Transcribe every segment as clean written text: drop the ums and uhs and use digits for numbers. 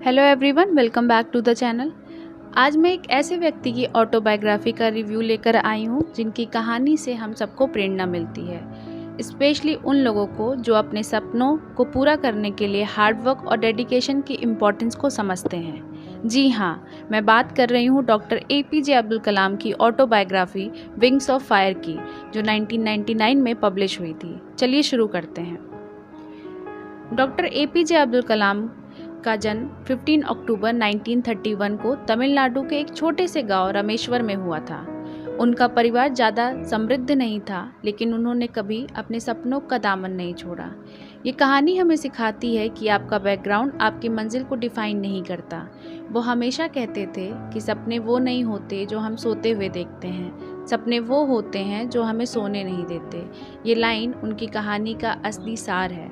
Hello everyone, welcome back to the channel. आज मैं एक ऐसे व्यक्ति की ऑटोबायोग्राफी का रिव्यू लेकर आई हूँ जिनकी कहानी से हम सबको प्रेरणा मिलती है, स्पेशली उन लोगों को जो अपने सपनों को पूरा करने के लिए हार्डवर्क और डेडिकेशन की इम्पोर्टेंस को समझते हैं। जी हाँ, मैं बात कर रही हूँ डॉक्टर APJ अब्दुल कलाम की ऑटोबायोग्राफी विंग्स ऑफ फायर की, जो 1999 में पब्लिश हुई थी। चलिए शुरू करते हैं। डॉक्टर APJ अब्दुल कलाम का जन्म 15 अक्टूबर 1931 को तमिलनाडु के एक छोटे से गांव रामेश्वर में हुआ था। उनका परिवार ज़्यादा समृद्ध नहीं था, लेकिन उन्होंने कभी अपने सपनों का दामन नहीं छोड़ा। ये कहानी हमें सिखाती है कि आपका बैकग्राउंड आपकी मंजिल को डिफाइन नहीं करता। वो हमेशा कहते थे कि सपने वो नहीं होते जो हम सोते हुए देखते हैं, सपने वो होते हैं जो हमें सोने नहीं देते। ये लाइन उनकी कहानी का असली सार है।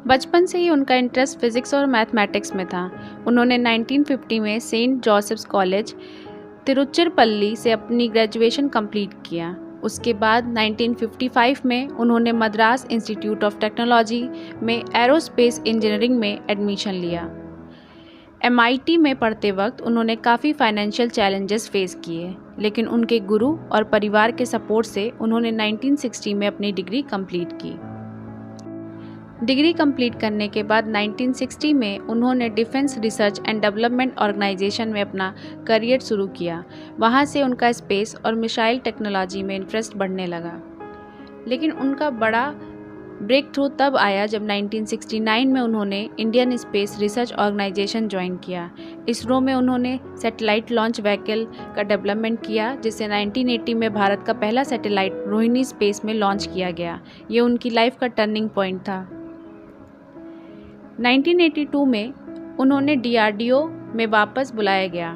बचपन से ही उनका इंटरेस्ट फिजिक्स और मैथमेटिक्स में था। उन्होंने 1950 में सेंट जोसेफ्स कॉलेज तिरुचिरापल्ली से अपनी ग्रेजुएशन कंप्लीट किया। उसके बाद 1955 में उन्होंने मद्रास इंस्टीट्यूट ऑफ टेक्नोलॉजी में एरोस्पेस इंजीनियरिंग में एडमिशन लिया। MIT में पढ़ते वक्त उन्होंने काफ़ी फाइनेंशियल चैलेंजेस फेस किए, लेकिन उनके गुरु और परिवार के सपोर्ट से उन्होंने 1960 में अपनी डिग्री कंप्लीट की। डिग्री कंप्लीट करने के बाद 1960 में उन्होंने defence research and development organisation में अपना करियर शुरू किया। वहां से उनका स्पेस और मिसाइल टेक्नोलॉजी में इंटरेस्ट बढ़ने लगा। लेकिन उनका बड़ा ब्रेक थ्रू तब आया जब 1969 में उन्होंने Indian space research organisation join किया। इसरो में उन्होंने सैटेलाइट लॉन्च व्हीकल का डेवलपमेंट किया, जिससे 1980 में भारत का पहला सैटेलाइट रोहिणी स्पेस में लॉन्च किया गया। ये उनकी लाइफ का टर्निंग पॉइंट था। 1982 में उन्होंने DRDO में वापस बुलाया गया,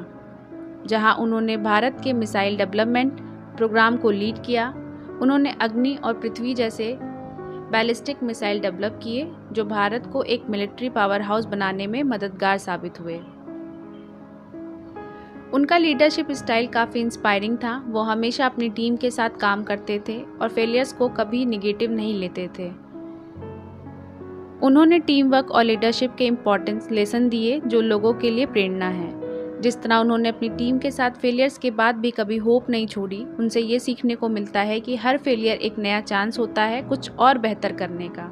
जहां उन्होंने भारत के मिसाइल डेवलपमेंट प्रोग्राम को लीड किया। उन्होंने अग्नि और पृथ्वी जैसे बैलिस्टिक मिसाइल डेवलप किए, जो भारत को एक मिलिट्री पावर हाउस बनाने में मददगार साबित हुए। उनका लीडरशिप स्टाइल काफ़ी इंस्पायरिंग था। वो हमेशा अपनी टीम के साथ काम करते थे और फेलियर्स को कभी निगेटिव नहीं लेते थे। उन्होंने टीम वर्क और लीडरशिप के इम्पोर्टेंस लेसन दिए, जो लोगों के लिए प्रेरणा है। जिस तरह उन्होंने अपनी टीम के साथ फेलियर्स के बाद भी कभी होप नहीं छोड़ी, उनसे ये सीखने को मिलता है कि हर फेलियर एक नया चांस होता है कुछ और बेहतर करने का।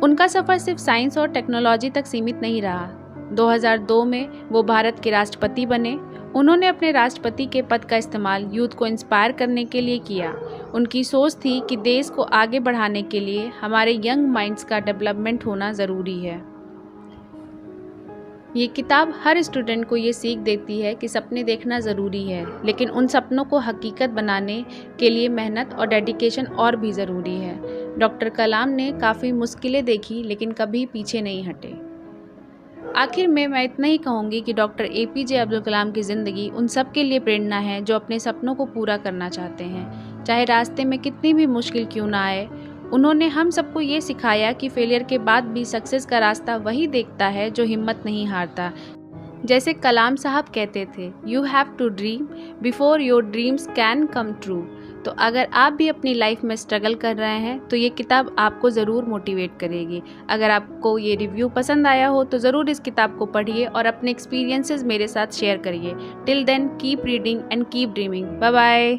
उनका सफ़र सिर्फ साइंस और टेक्नोलॉजी तक सीमित नहीं रहा। 2002 में वो भारत के राष्ट्रपति बने। उन्होंने अपने राष्ट्रपति के पद का इस्तेमाल यूथ को इंस्पायर करने के लिए किया। उनकी सोच थी कि देश को आगे बढ़ाने के लिए हमारे यंग माइंड्स का डेवलपमेंट होना ज़रूरी है। ये किताब हर स्टूडेंट को ये सीख देती है कि सपने देखना ज़रूरी है, लेकिन उन सपनों को हकीकत बनाने के लिए मेहनत और डेडिकेशन और भी ज़रूरी है। डॉक्टर कलाम ने काफ़ी मुश्किलें देखी, लेकिन कभी पीछे नहीं हटे। आखिर में मैं इतना ही कहूँगी कि डॉक्टर APJ अब्दुल कलाम की ज़िंदगी उन सब के लिए प्रेरणा है जो अपने सपनों को पूरा करना चाहते हैं, चाहे रास्ते में कितनी भी मुश्किल क्यों ना आए। उन्होंने हम सबको ये सिखाया कि फेलियर के बाद भी सक्सेस का रास्ता वही देखता है जो हिम्मत नहीं हारता। जैसे कलाम साहब कहते थे, you have to dream before your dreams can come true. तो अगर आप भी अपनी लाइफ में स्ट्रगल कर रहे हैं तो ये किताब आपको ज़रूर मोटिवेट करेगी। अगर आपको ये रिव्यू पसंद आया हो तो ज़रूर इस किताब को पढ़िए और अपने एक्सपीरियंसेस मेरे साथ शेयर करिए। Till then keep reading and keep dreaming. Bye bye.